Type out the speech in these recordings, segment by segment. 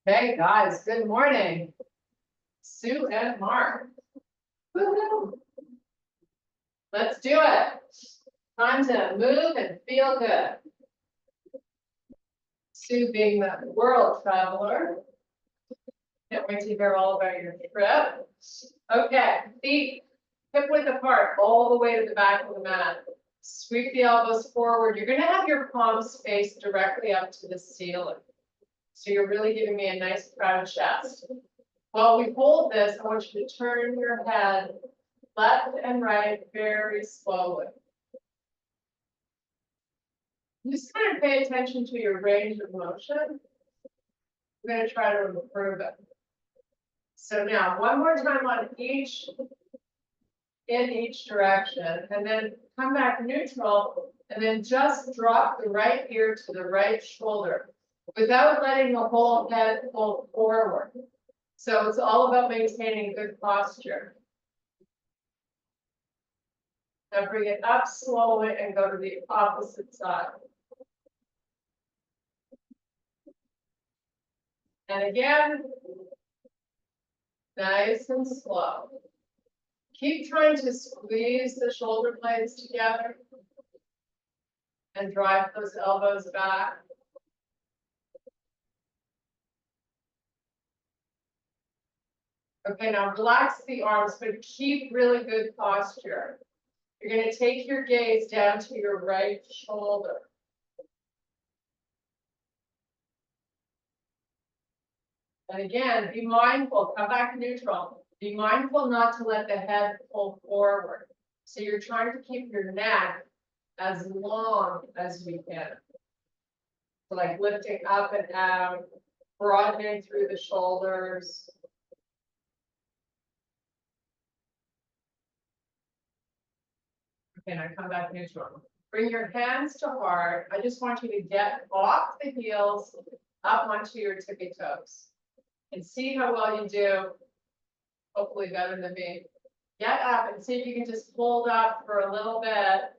Hey guys, good morning. Sue and Mark. Woo-hoo. Let's do it. Time to move and feel good. Sue being the world traveler. Can't wait to hear all about your trip. Okay, feet hip width apart all the way to the back of the mat. Sweep the elbows forward. You're gonna have your palms face directly up to the ceiling. So you're really giving me a nice proud chest. While we hold this, I want you to turn your head left and right very slowly. Just kind of pay attention to your range of motion. We're going to try to improve it. So now, one more time on each, in each direction, and then come back neutral, and then just drop the right ear to the right shoulder without letting the whole head fold forward. So it's all about maintaining good posture. Now bring it up slowly and go to the opposite side. And again, nice and slow. Keep trying to squeeze the shoulder blades together and drive those elbows back. Okay, now relax the arms, but keep really good posture. You're going to take your gaze down to your right shoulder. And again, be mindful, come back neutral. Be mindful not to let the head pull forward. So you're trying to keep your neck as long as you can. So like lifting up and out, broadening through the shoulders. Okay, now come back neutral. Bring your hands to heart. I just want you to get off the heels, up onto your tippy toes. And see how well you do. Hopefully better than me. Get up and see if you can just hold up for a little bit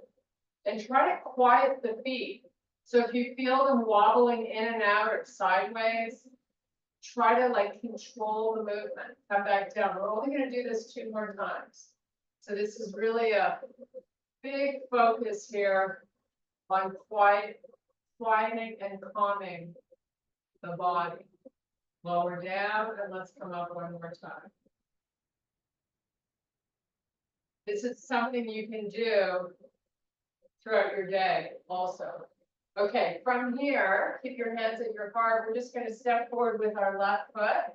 and try to quiet the feet. So if you feel them wobbling in and out or sideways, try to like control the movement. Come back down. We're only going to do this 2 more times. So this is really a big focus here on quieting and calming the body. Lower down and let's come up one more time. This is something you can do throughout your day also. Okay, from here, keep your hands at your heart. We're just going to step forward with our left foot.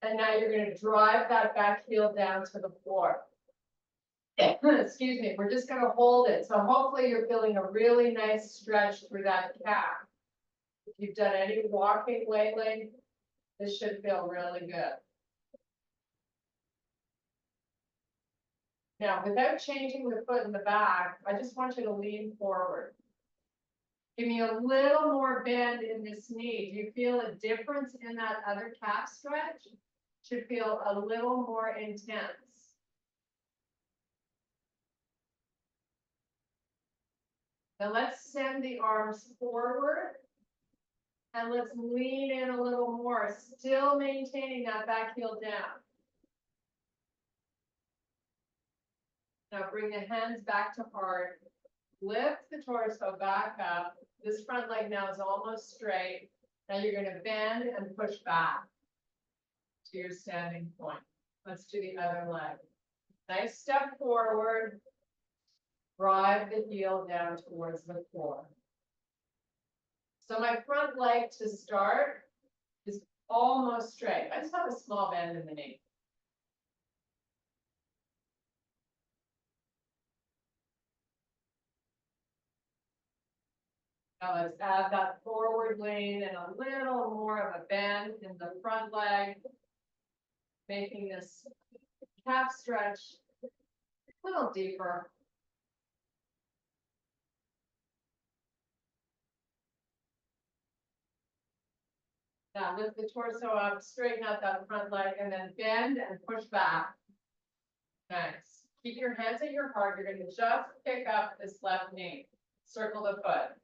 And now you're going to drive that back heel down to the floor. Excuse me, we're just going to hold it. So hopefully you're feeling a really nice stretch through that calf. If you've done any walking lately, this should feel really good. Now, without changing the foot in the back, I just want you to lean forward. Give me a little more bend in this knee. Do you feel a difference in that other calf stretch? Should feel a little more intense. Now let's send the arms forward. And let's lean in a little more, still maintaining that back heel down. Now bring the hands back to heart. Lift the torso back up. This front leg now is almost straight. Now you're going to bend and push back to your standing point. Let's do the other leg. Nice step forward. Drive the heel down towards the floor. So my front leg to start is almost straight. I just have a small bend in the knee. Now let's add that forward lean and a little more of a bend in the front leg, making this calf stretch a little deeper. Now lift the torso up, straighten out that front leg, and then bend and push back. Nice. Keep your hands at your heart. You're going to just pick up this left knee. Circle the foot.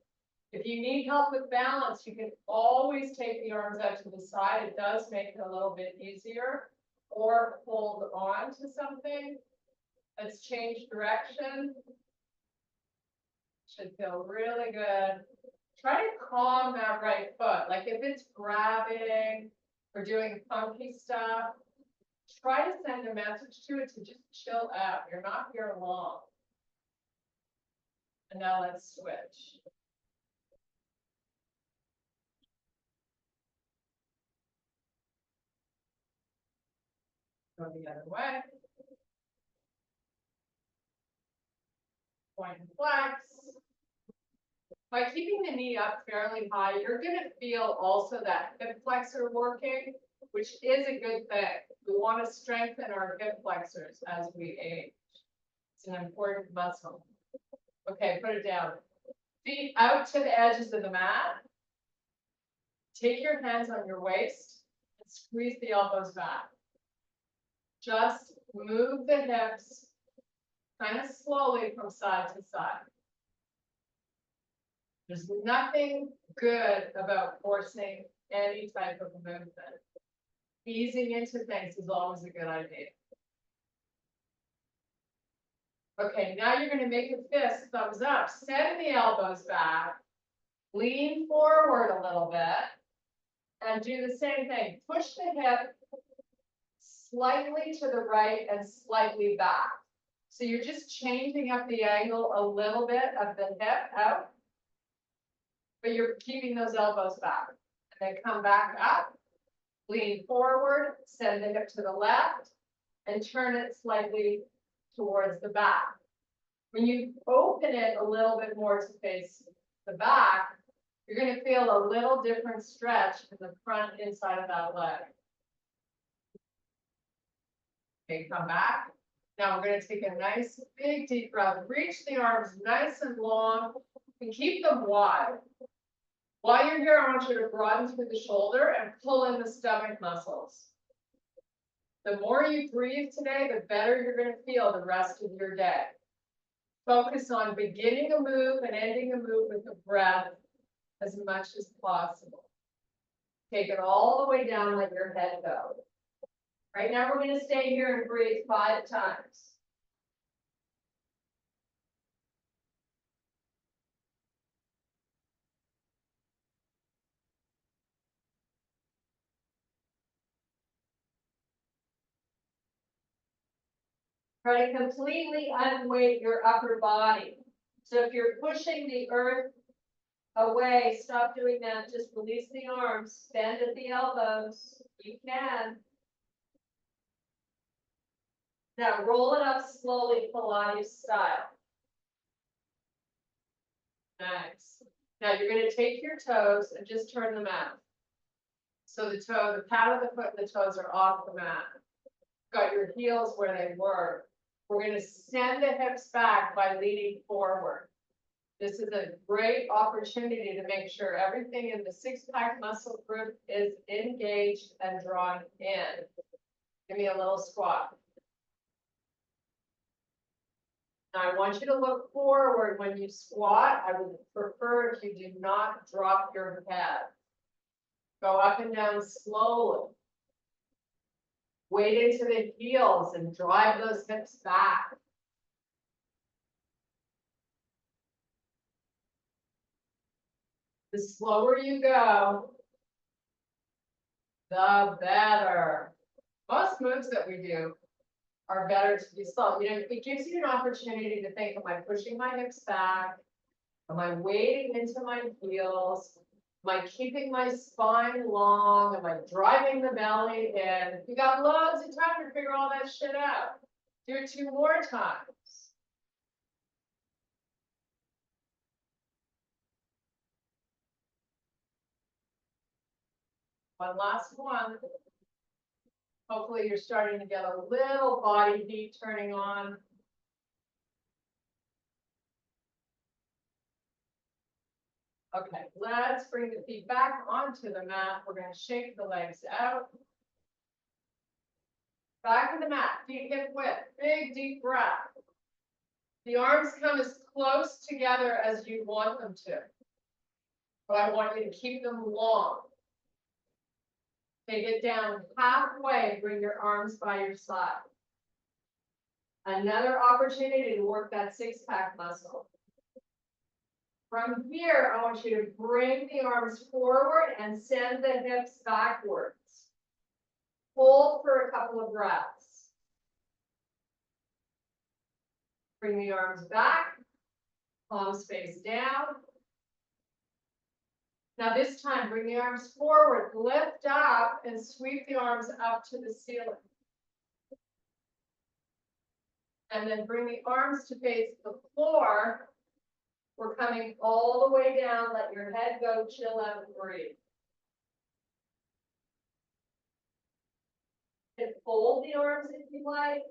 If you need help with balance, you can always take the arms out to the side. It does make it a little bit easier. Or hold on to something. Let's change direction. Should feel really good. Try to calm that right foot. Like if it's grabbing or doing funky stuff, try to send a message to it to just chill out. You're not here long. And now let's switch. Go the other way. Point and flex. By keeping the knee up fairly high, you're going to feel also that hip flexor working, which is a good thing. We want to strengthen our hip flexors as we age. It's an important muscle. Okay, put it down. Feet out to the edges of the mat. Take your hands on your waist and squeeze the elbows back. Just move the hips kind of slowly from side to side. There's nothing good about forcing any type of movement. Easing into things is always a good idea. Okay, now you're going to make a fist, thumbs up. Send the elbows back. Lean forward a little bit. And do the same thing. Push the hip slightly to the right and slightly back. So you're just changing up the angle a little bit of the hip out. But you're keeping those elbows back. And then come back up. Lean forward. Send the hip to the left. And turn it slightly towards the back. When you open it a little bit more to face the back, you're going to feel a little different stretch in the front inside of that leg. Okay, come back. Now we're going to take a nice big deep breath. Reach the arms nice and long and keep them wide. While you're here, I want you to broaden through the shoulder and pull in the stomach muscles. The more you breathe today, the better you're going to feel the rest of your day. Focus on beginning a move and ending a move with a breath as much as possible. Take it all the way down, let your head go. Right now, we're going to stay here and breathe 5 times. Try to completely unweight your upper body. So if you're pushing the earth away, stop doing that. Just release the arms, bend at the elbows. You can. Now roll it up slowly, Pilates style. Nice. Now you're going to take your toes and just turn them out. So the pad of the foot and the toes are off the mat. Got your heels where they were. We're going to send the hips back by leaning forward. This is a great opportunity to make sure everything in the six-pack muscle group is engaged and drawn in. Give me a little squat. Now I want you to look forward when you squat. I would prefer if you do not drop your head. Go up and down slowly. Weight into the heels and drive those hips back. The slower you go, the better. Most moves that we do are better to be slow. You know, it gives you an opportunity to think, am I pushing my hips back? Am I weighting into my heels? Am I keeping my spine long? Am I driving the belly in? You got loads of time to figure all that shit out. Do it 2 more times. One last one. Hopefully you're starting to get a little body heat turning on. Okay, let's bring the feet back onto the mat. We're going to shake the legs out. Back to the mat, feet hip width, big deep breath. The arms come as close together as you want them to. but I want you to keep them long. Take it down halfway, bring your arms by your side. Another opportunity to work that six-pack muscle. From here, I want you to bring the arms forward and send the hips backwards. Hold for a couple of breaths. Bring the arms back, palms face down. Now this time, bring the arms forward, lift up, and sweep the arms up to the ceiling. And then bring the arms to face the floor. We're coming all the way down, let your head go, chill out and breathe. And fold the arms if you like.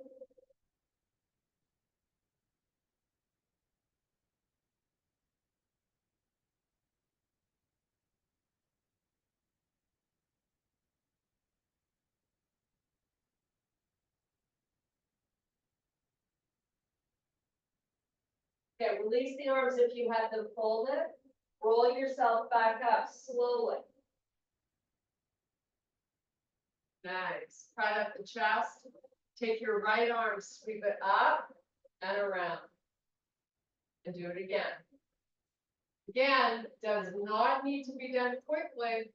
Okay, release the arms if you have them folded. Roll yourself back up slowly. Nice. Prod up the chest. Take your right arm, sweep it up and around. And do it again. Again, does not need to be done quickly.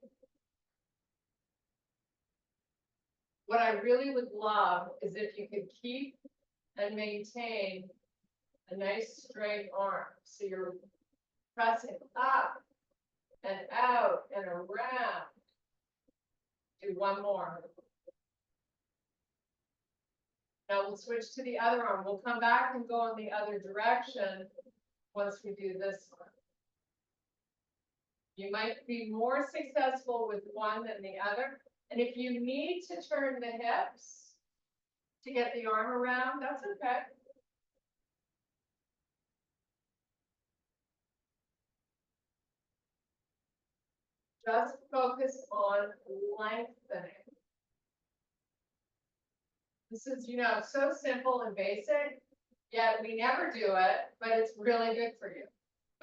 What I really would love is if you could keep and maintain a nice straight arm. So you're pressing up and out and around. Do one more. Now we'll switch to the other arm. We'll come back and go in the other direction once we do this one. You might be more successful with one than the other. And if you need to turn the hips to get the arm around, that's okay. Just focus on lengthening. This is, so simple and basic, yet we never do it, but it's really good for you.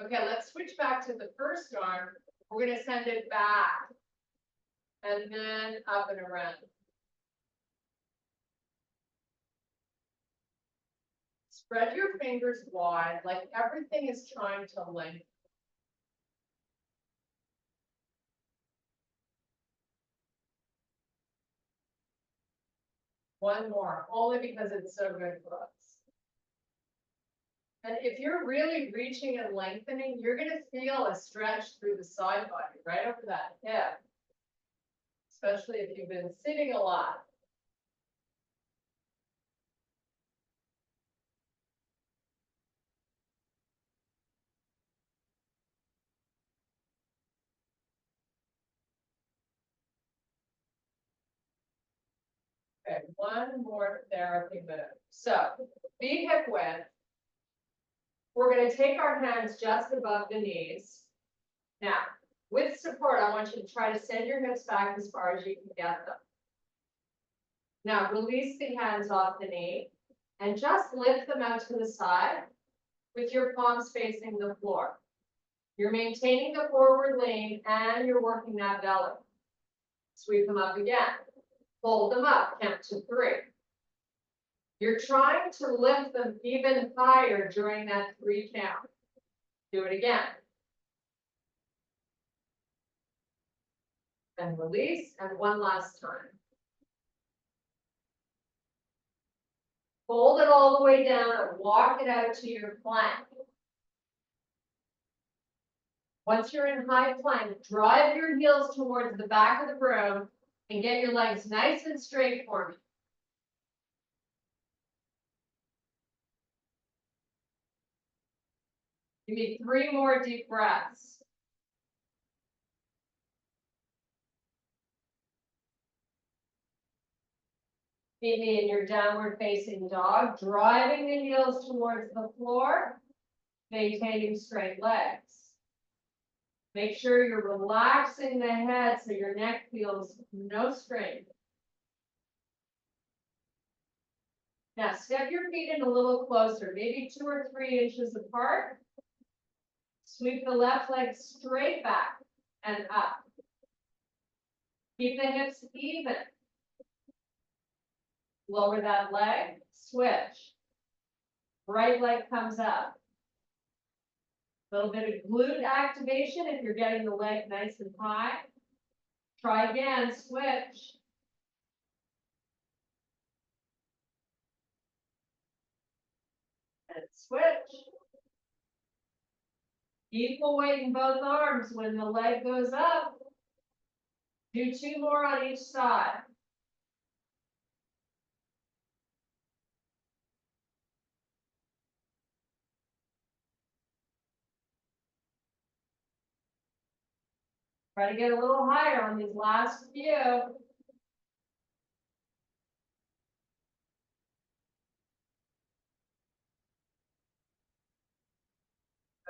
Okay, let's switch back to the first arm. We're going to send it back and then up and around. Spread your fingers wide, like everything is trying to lengthen. One more, only because it's so good for us. And if you're really reaching and lengthening, you're going to feel a stretch through the side body, right over that hip. Especially if you've been sitting a lot. Okay, one more therapy move. So, be hip width. We're going to take our hands just above the knees. Now, with support, I want you to try to send your hips back as far as you can get them. Now, release the hands off the knee and just lift them out to the side with your palms facing the floor. You're maintaining the forward lean and you're working that belly. Sweep them up again. Fold them up, count to 3. You're trying to lift them even higher during that 3 count. Do it again. And release, and one last time. Fold it all the way down and walk it out to your plank. Once you're in high plank, drive your heels towards the back of the room and get your legs nice and straight for me. Give me 3 more deep breaths. Meet me in your downward facing dog, driving the heels towards the floor, maintaining straight legs. Make sure you're relaxing the head so your neck feels no strain. Now step your feet in a little closer, maybe 2 or 3 inches apart. Sweep the left leg straight back. and up. Keep the hips even. Lower that leg, switch. Right leg comes up. A little bit of glute activation if you're getting the leg nice and high. Try again, switch. And switch. Equal weight in both arms when the leg goes up. Do 2 more on each side. Try to get a little higher on these last few.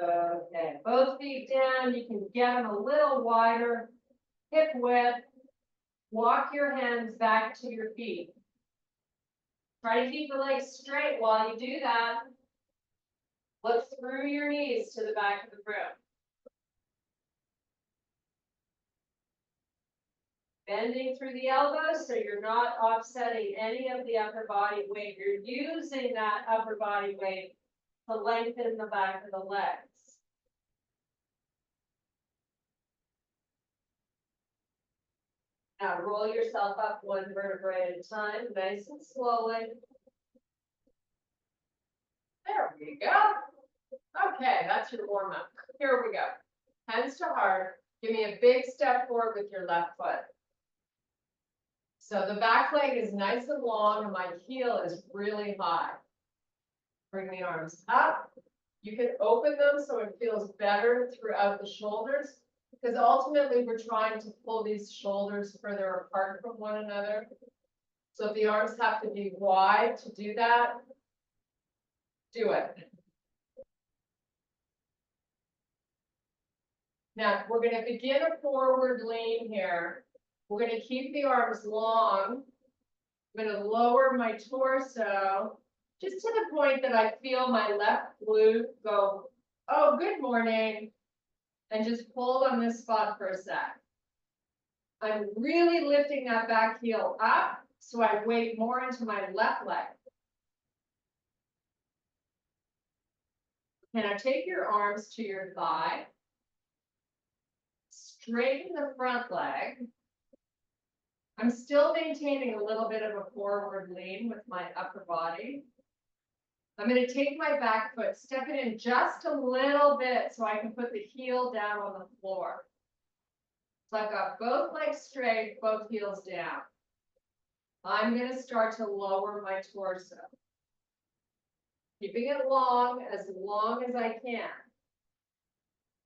Okay, both feet down. You can get them a little wider. Hip width. Walk your hands back to your feet. Try to keep the legs straight while you do that. Look through your knees to the back of the room. Bending through the elbows so you're not offsetting any of the upper body weight. You're using that upper body weight to lengthen the back of the legs. Now roll yourself up 1 vertebrae at a time, nice and slowly. There we go. Okay, that's your warm up. Here we go. Hands to heart. Give me a big step forward with your left foot. So the back leg is nice and long and my heel is really high. Bring the arms up. You can open them so it feels better throughout the shoulders, because ultimately we're trying to pull these shoulders further apart from one another. So if the arms have to be wide to do that, do it. Now, we're going to begin a forward lean here. We're going to keep the arms long. I'm going to lower my torso just to the point that I feel my left glute go, oh, good morning, and just hold on this spot for a sec. I'm really lifting that back heel up, so I weight more into my left leg. Now take your arms to your thigh. Straighten the front leg. I'm still maintaining a little bit of a forward lean with my upper body. I'm going to take my back foot, step it in just a little bit so I can put the heel down on the floor. So I've got both legs straight, both heels down. I'm going to start to lower my torso. Keeping it long as I can.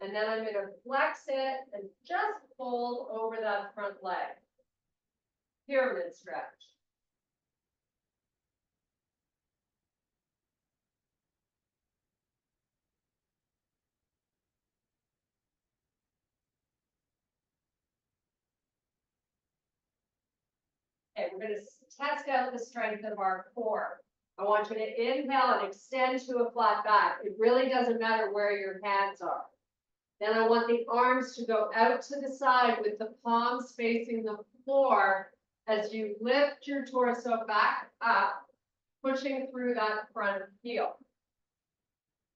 And then I'm going to flex it and just fold over that front leg. Pyramid stretch. Okay, we're going to test out the strength of our core. I want you to inhale and extend to a flat back. It really doesn't matter where your hands are. Then I want the arms to go out to the side with the palms facing the floor as you lift your torso back up, pushing through that front heel.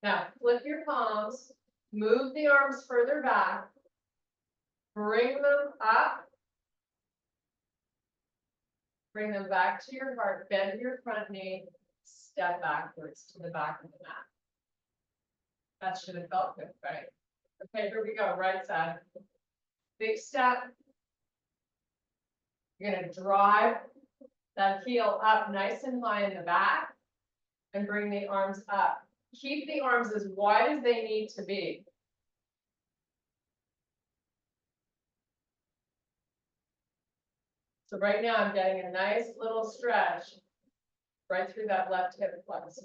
Now, flip your palms, move the arms further back, bring them up, bring them back to your heart, bend your front knee, step backwards to the back of the mat. That should have felt good, right? Okay, here we go, right side. Big step. You're going to drive that heel up nice and high in the back and bring the arms up. Keep the arms as wide as they need to be. So right now I'm getting a nice little stretch right through that left hip flexor.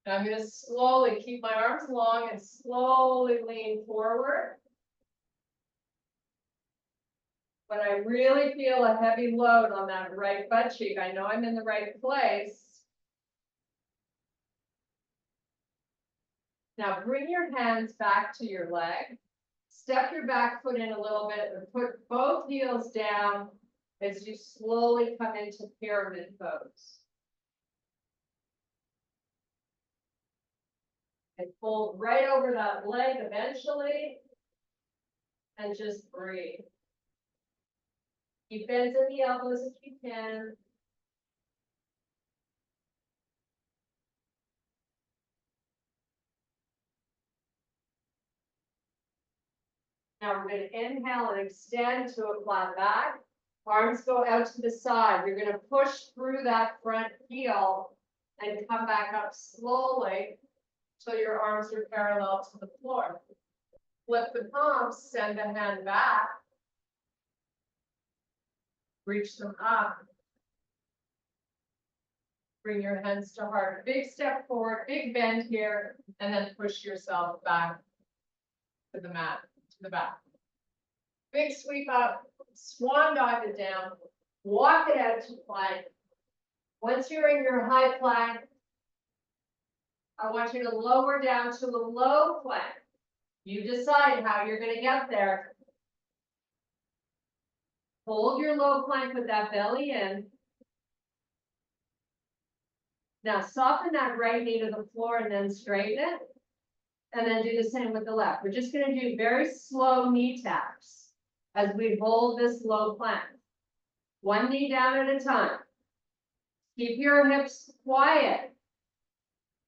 Now I'm going to slowly keep my arms long and slowly lean forward. But I really feel a heavy load on that right butt cheek. I know I'm in the right place. Now bring your hands back to your leg. Step your back foot in a little bit and put both heels down as you slowly come into pyramid pose. And fold right over that leg eventually. And just breathe. Keep bends in the elbows if you can. Now we're going to inhale and extend to a flat back. Arms go out to the side. You're going to push through that front heel and come back up slowly till your arms are parallel to the floor. Flip the palms, send the hand back. Reach them up. Bring your hands to heart. Big step forward, big bend here, and then push yourself back to the mat, to the back. Big sweep up, swan dive it down, walk it out to plank. Once you're in your high plank, I want you to lower down to the low plank. You decide how you're going to get there. Hold your low plank with that belly in. Now soften that right knee to the floor and then straighten it. And then do the same with the left. We're just going to do very slow knee taps as we hold this low plank. One knee down at a time. Keep your hips quiet.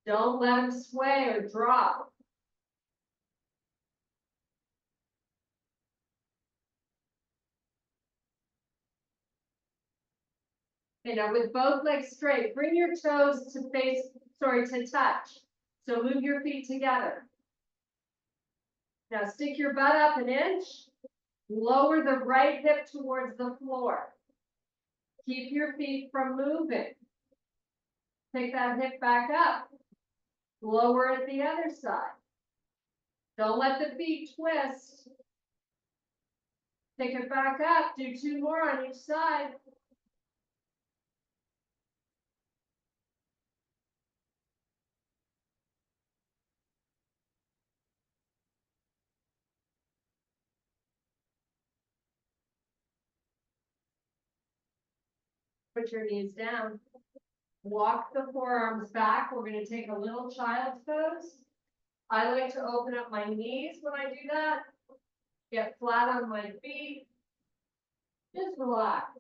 Don't let them sway or drop. Okay, now with both legs straight, bring your toes to touch. So move your feet together. Now stick your butt up an inch. Lower the right hip towards the floor. Keep your feet from moving. Take that hip back up. Lower it the other side. Don't let the feet twist. Take it back up. Do 2 more on each side. Put your knees down. Walk the forearms back. We're going to take a little child's pose. I like to open up my knees when I do that. Get flat on my feet. Just relax.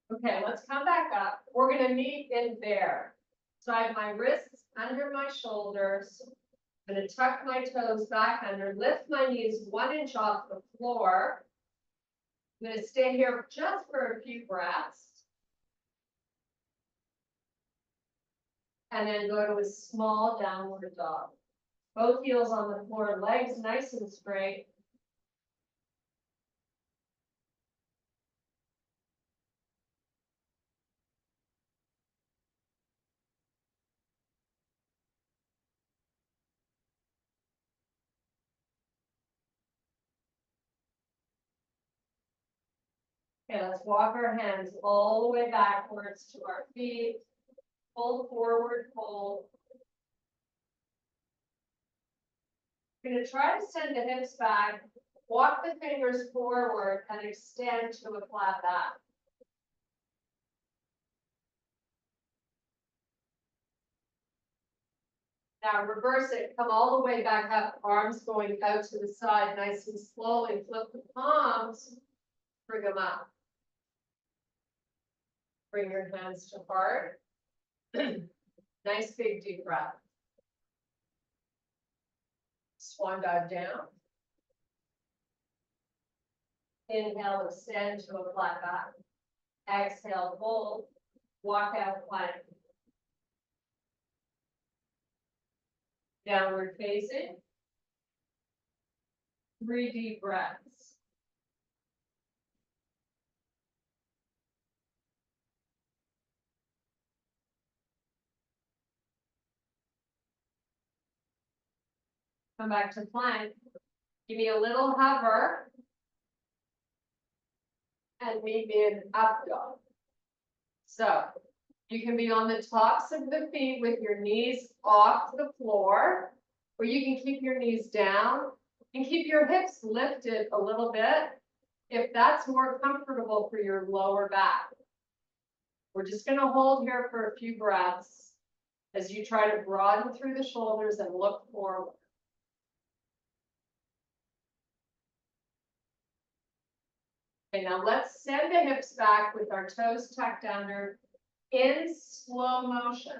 Okay, let's come back up. We're going to meet in bear. So I have my wrists under my shoulders. I'm going to tuck my toes back under, lift my knees 1 inch off the floor. I'm going to stay here just for a few breaths. And then go to a small downward dog. Both heels on the floor, legs nice and straight. Okay, let's walk our hands all the way backwards to our feet. Fold forward, fold. We're going to try to send the hips back, walk the fingers forward, and extend to a flat back. Now reverse it, come all the way back up, arms going out to the side, nice and slowly, flip the palms, bring them up. Bring your hands to heart. Nice big deep breath. Swan dive down. Inhale, extend to a flat back. Exhale, fold. Walk out plank. Downward facing. 3 deep breaths. Come back to plank. Give me a little hover. And meet me in up dog. So you can be on the tops of the feet with your knees off the floor, or you can keep your knees down and keep your hips lifted a little bit if that's more comfortable for your lower back. We're just going to hold here for a few breaths as you try to broaden through the shoulders and look forward. Okay, now let's send the hips back with our toes tucked under in slow motion.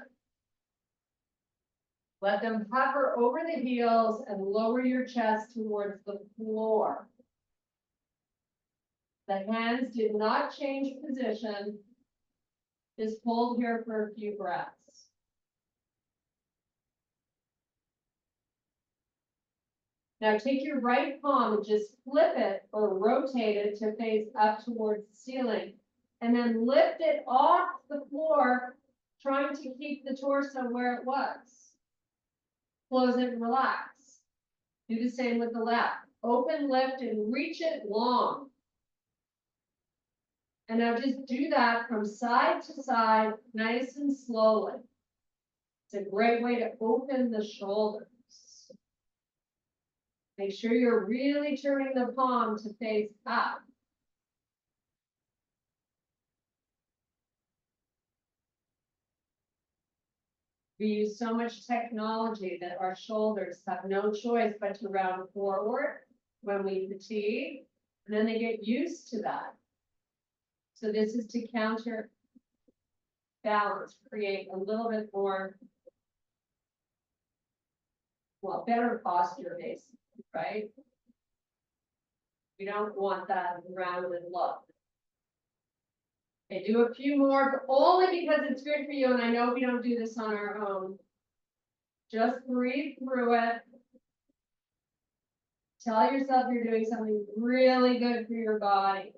Let them hover over the heels and lower your chest towards the floor. The hands did not change position. Just hold here for a few breaths. Now take your right palm and just flip it or rotate it to face up towards the ceiling. And then lift it off the floor, trying to keep the torso where it was. Close it and relax. Do the same with the left. Open, lift, and reach it long. And now just do that from side to side, nice and slowly. It's a great way to open the shoulders. Make sure you're really turning the palm to face up. We use so much technology that our shoulders have no choice but to round forward when we fatigue, and then they get used to that. So this is to counter balance, create a little bit more, well, better posture basically, right? We don't want that rounded look. Okay, do a few more, but only because it's good for you, and I know we don't do this on our own. Just breathe through it. Tell yourself you're doing something really good for your body.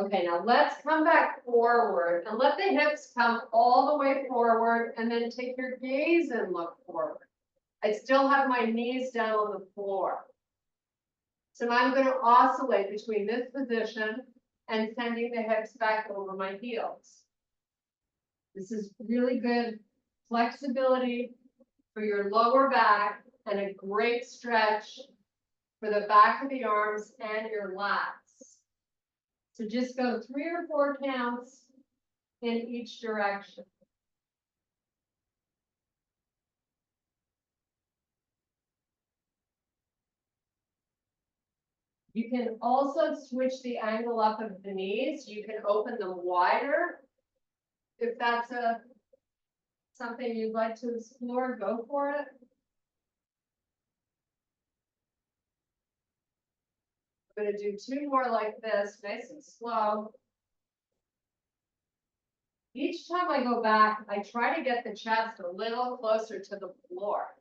Okay, now let's come back forward and let the hips come all the way forward, and then take your gaze and look forward. I still have my knees down on the floor. So now I'm going to oscillate between this position and sending the hips back over my heels. This is really good flexibility for your lower back and a great stretch for the back of the arms and your lats. So just go 3 or 4 counts in each direction. You can also switch the angle up of the knees. You can open them wider. If that's something you'd like to explore, go for it. I'm going to do 2 more like this, nice and slow. Each time I go back, I try to get the chest a little closer to the floor.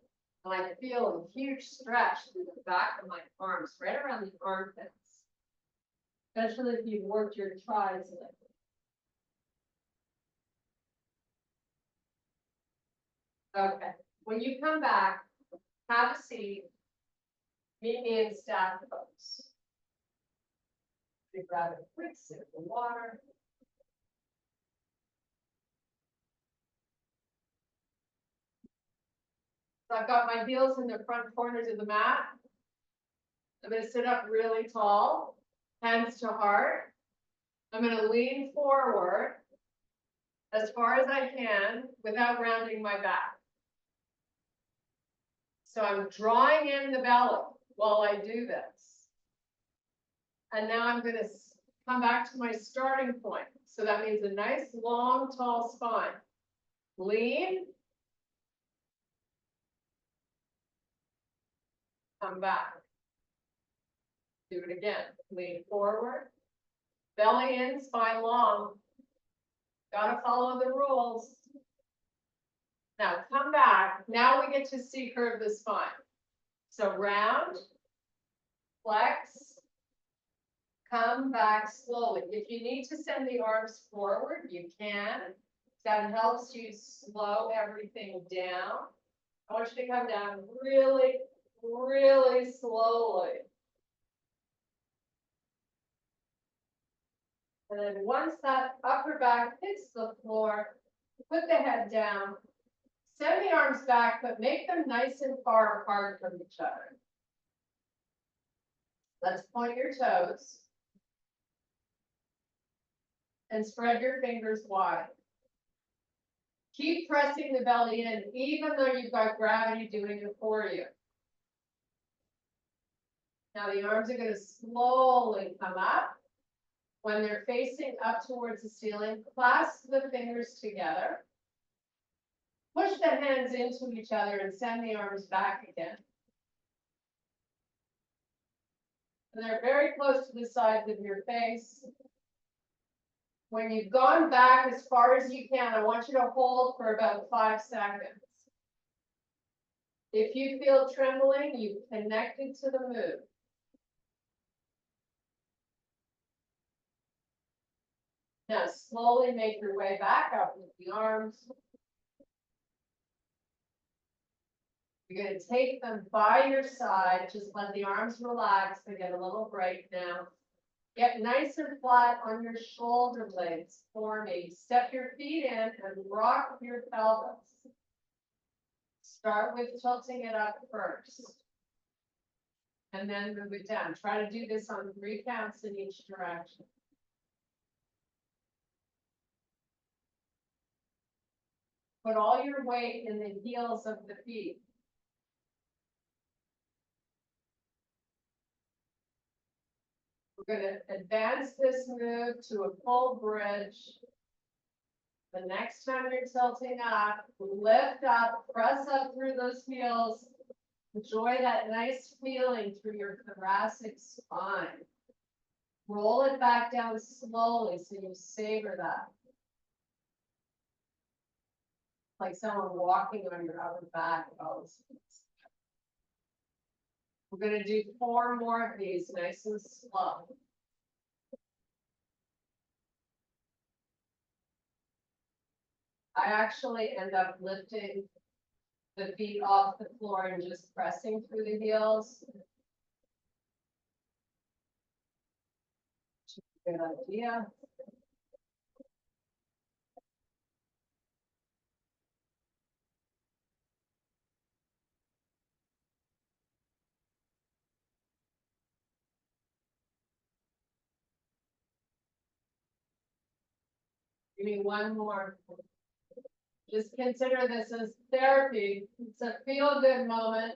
And I feel a huge stretch through the back of my arms, right around the armpits. Especially if you've worked your thighs lately. Okay, when you come back, have a seat. Meet me in staff pose. Grab a quick sip of water. So I've got my heels in the front corners of the mat. I'm going to sit up really tall, hands to heart. I'm going to lean forward as far as I can without rounding my back. So I'm drawing in the belly while I do this. And now I'm going to come back to my starting point. So that means a nice, long, tall spine. Lean. Come back. Do it again. Lean forward. Belly in, spine long. Gotta follow the rules. Now come back. Now we get to C curve the spine. So round, flex, come back slowly. If you need to send the arms forward, you can. That helps you slow everything down. I want you to come down really, really slowly. And then once that upper back hits the floor, put the head down, send the arms back, but make them nice and far apart from each other. Let's point your toes. And spread your fingers wide. Keep pressing the belly in, even though you've got gravity doing it for you. Now the arms are going to slowly come up. When they're facing up towards the ceiling, clasp the fingers together. Push the hands into each other and send the arms back again. And they're very close to the sides of your face. When you've gone back as far as you can, I want you to hold for about 5 seconds. If you feel trembling, you've connected to the move. Now slowly make your way back up with the arms. You're going to take them by your side, just let the arms relax. They get a little break now. Get nice and flat on your shoulder blades for me. Step your feet in and rock your pelvis. Start with tilting it up first. And then move it down. Try to do this on 3 counts in each direction. Put all your weight in the heels of the feet. We're going to advance this move to a full bridge. The next time you're tilting up, lift up, press up through those heels. Enjoy that nice feeling through your thoracic spine. Roll it back down slowly so you savor that. Like someone walking on your upper back. We're going to do 4 more of these, nice and slow. I actually end up lifting the feet off the floor and just pressing through the heels. Good idea. Give me one more. Just consider this as therapy. It's a feel-good moment.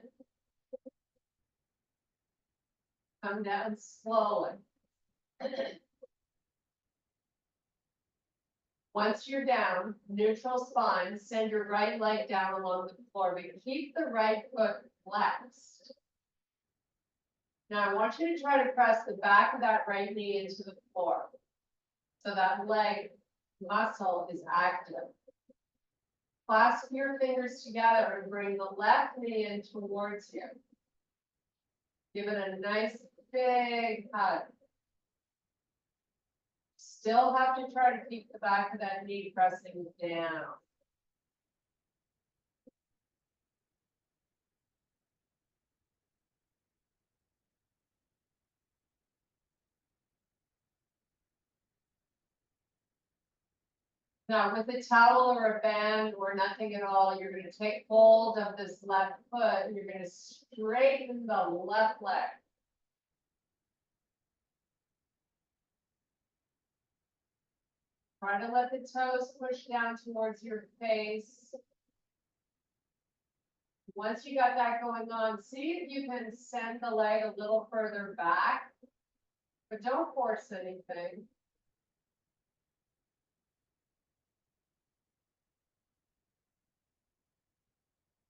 Come down slowly. Once you're down, neutral spine, send your right leg down along the floor, but keep the right foot flexed. Now I want you to try to press the back of that right knee into the floor. So that leg muscle is active. Clasp your fingers together and bring the left knee in towards you. Give it a nice big hug. Still have to try to keep the back of that knee pressing down. Now with a towel or a band or nothing at all, you're going to take hold of this left foot and you're going to straighten the left leg. Try to let the toes push down towards your face. Once you got that going on, see if you can send the leg a little further back, but don't force anything.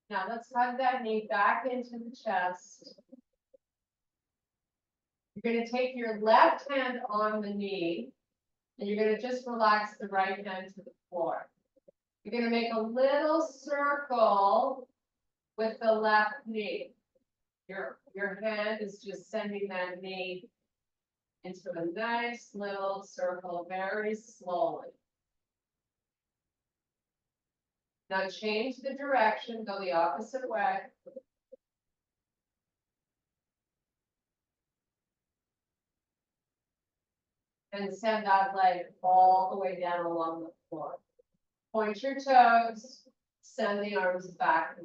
Now let's hug that knee back into the chest. You're going to take your left hand on the knee, and you're going to just relax the right hand to the floor. You're going to make a little circle with the left knee. Your hand is just sending that knee into a nice little circle very slowly. Now change the direction, go the opposite way. And send that leg all the way down along the floor. Point your toes, send the arms back.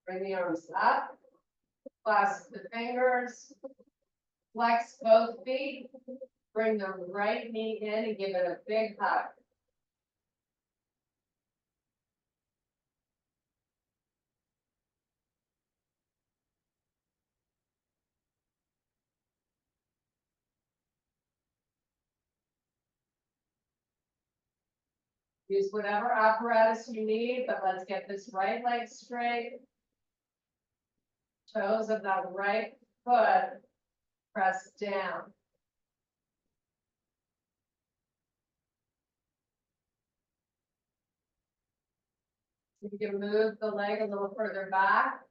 Bring the arms up, clasp the fingers, flex both feet, bring the right knee in and give it a big hug. Use whatever apparatus you need, but let's get this right leg straight. Toes of that right foot press down. You can move the leg a little further back.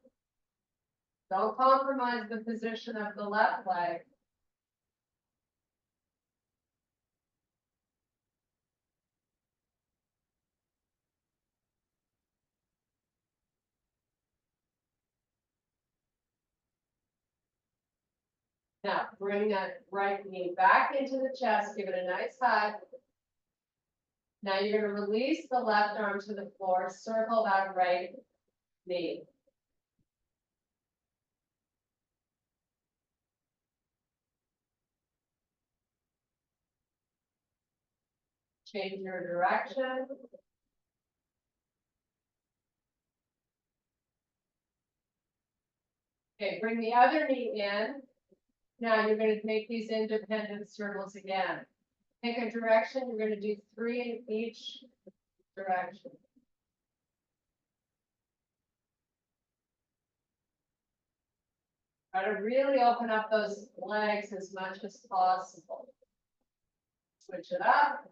Don't compromise the position of the left leg. Now, bring that right knee back into the chest, give it a nice hug. Now you're going to release the left arm to the floor, circle that right knee. Change your direction. Okay, bring the other knee in. Now you're going to make these independent circles again. Pick a direction, you're going to do 3 in each direction. Try to really open up those legs as much as possible. Switch it up.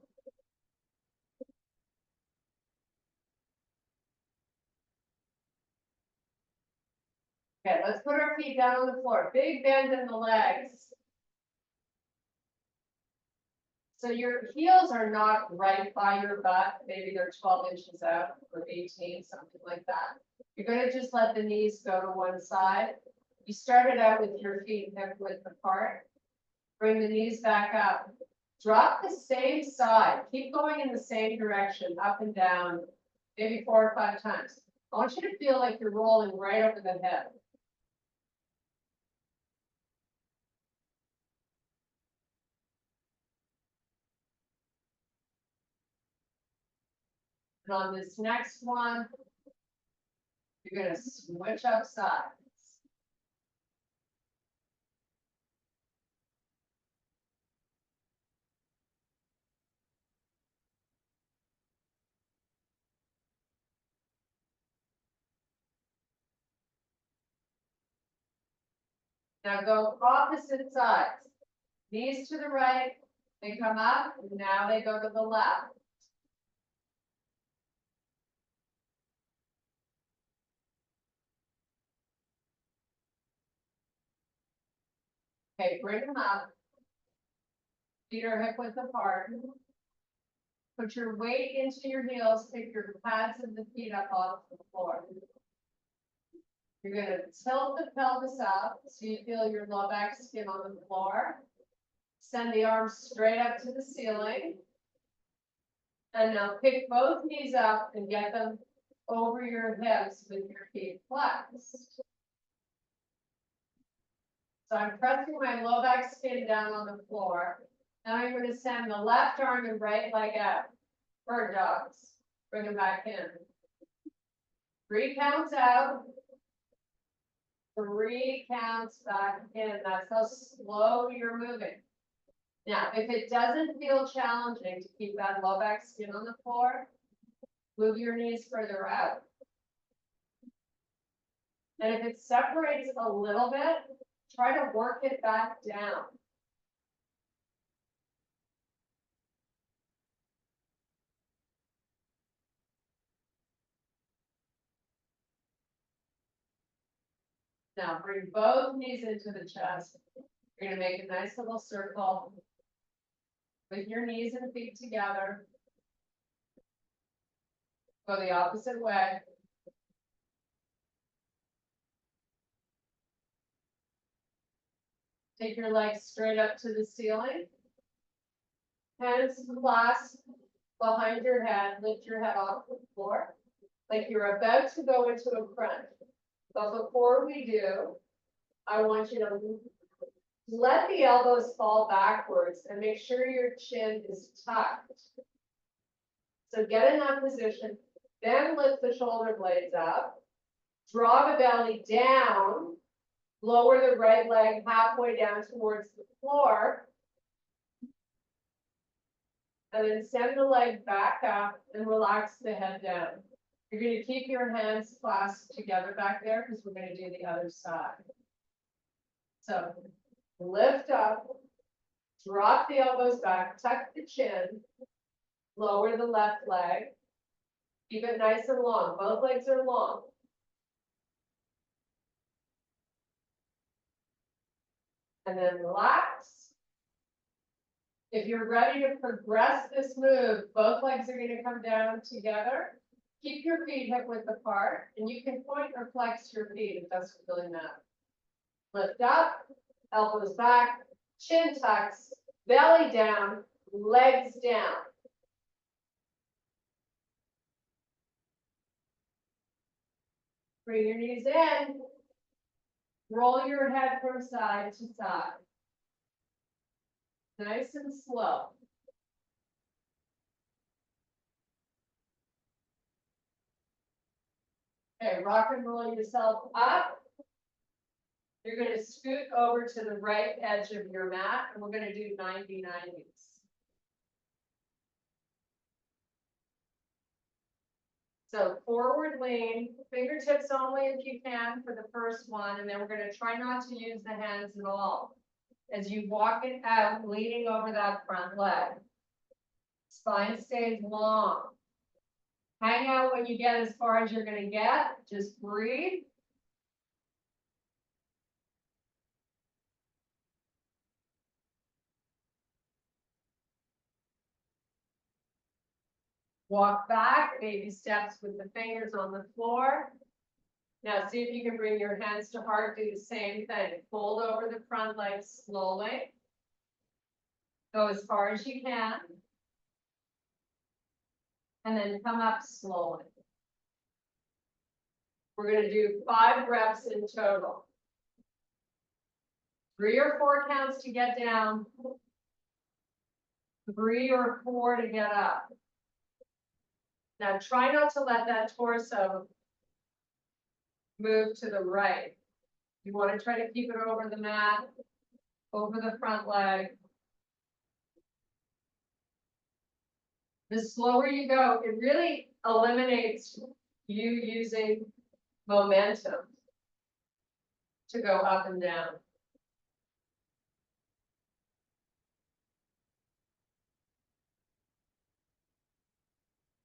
Okay, let's put our feet down on the floor. Big bend in the legs. So your heels are not right by your butt. Maybe they're 12 inches out or 18, something like that. You're going to just let the knees go to one side. You started out with your feet hip width apart. Bring the knees back up. Drop the same side. Keep going in the same direction, up and down, maybe 4 or 5 times. I want you to feel like you're rolling right over the head. And on this next one, you're going to switch up sides. Now go opposite sides. Knees to the right, they come up, and now they go to the left. Okay, bring them up. Feet are hip width apart. Put your weight into your heels, pick your pads of the feet up off the floor. You're gonna tilt the pelvis up so you feel your low back skin on the floor. Send the arms straight up to the ceiling. And now pick both knees up and get them over your hips with your feet flexed. So I'm pressing my low back skin down on the floor. Now I'm going to send the left arm and right leg out. Bird dogs. Bring them back in. 3 counts out. 3 counts back in. That's how slow you're moving. Now, if it doesn't feel challenging to keep that low back skin on the floor, move your knees further out. And if it separates a little bit, try to work it back down. Now bring both knees into the chest. You're gonna make a nice little circle with your knees and feet together. Go the opposite way. Take your legs straight up to the ceiling. Hands clasped behind your head, lift your head off the floor, like you're about to go into a crunch. But before we do, I want you to let the elbows fall backwards and make sure your chin is tucked. So get in that position, then lift the shoulder blades up, draw the belly down, lower the right leg halfway down towards the floor, and then send the leg back up and relax the head down. You're going to keep your hands clasped together back there because we're going to do the other side. So lift up, drop the elbows back, tuck the chin, lower the left leg, keep it nice and long. Both legs are long. And then relax. If you're ready to progress this move, both legs are going to come down together. Keep your feet hip width apart, and you can point or flex your feet. It doesn't really matter. Lift up, elbows back, chin tucks, belly down, legs down. Bring your knees in. Roll your head from side to side. Nice and slow. Okay, rock and roll yourself up. You're going to scoot over to the right edge of your mat, and we're going to do 90-90s. So forward lean, fingertips only if you can for the first one, and then we're going to try not to use the hands at all. As you walk it out, leaning over that front leg. Spine stays long. Hang out when you get as far as you're going to get. Just breathe. Walk back, baby steps with the fingers on the floor. Now see if you can bring your hands to heart, do the same thing. Fold over the front leg slowly. Go as far as you can. And then come up slowly. We're going to do 5 reps in total. 3 or 4 counts to get down. 3 or 4 to get up. Now try not to let that torso move to the right. You want to try to keep it over the mat, over the front leg. The slower you go, it really eliminates you using momentum to go up and down.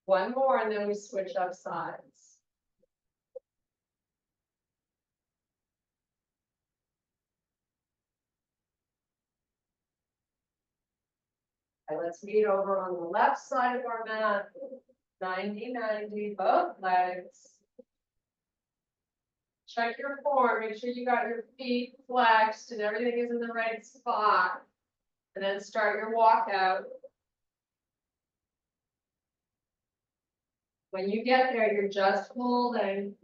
One more, and then we switch up sides. Let's meet over on the left side of our mat. 90-90, both legs. Check your form, make sure you got your feet flexed and everything is in the right spot. And then start your walk out. When you get there, you're just holding.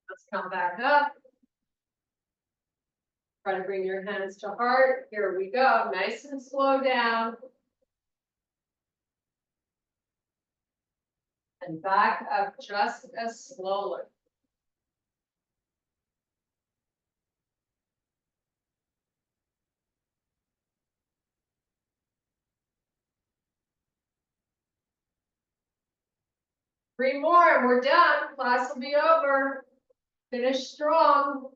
Let's come back up. Try to bring your hands to heart. Here we go. Nice and slow down. And back up just as slowly. Three more and we're done. Class will be over. Finish strong.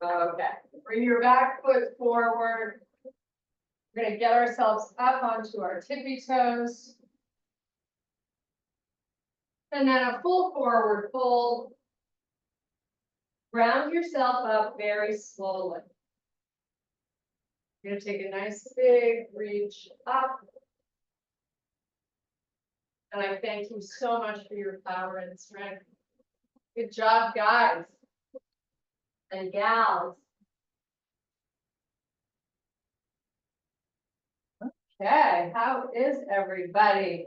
Okay, bring your back foot forward. We're gonna get ourselves up onto our tippy toes. And then a full forward fold. Round yourself up very slowly. You're gonna take a nice big reach up. And I thank you so much for your power and strength. Good job, guys and gals. Okay, how is everybody?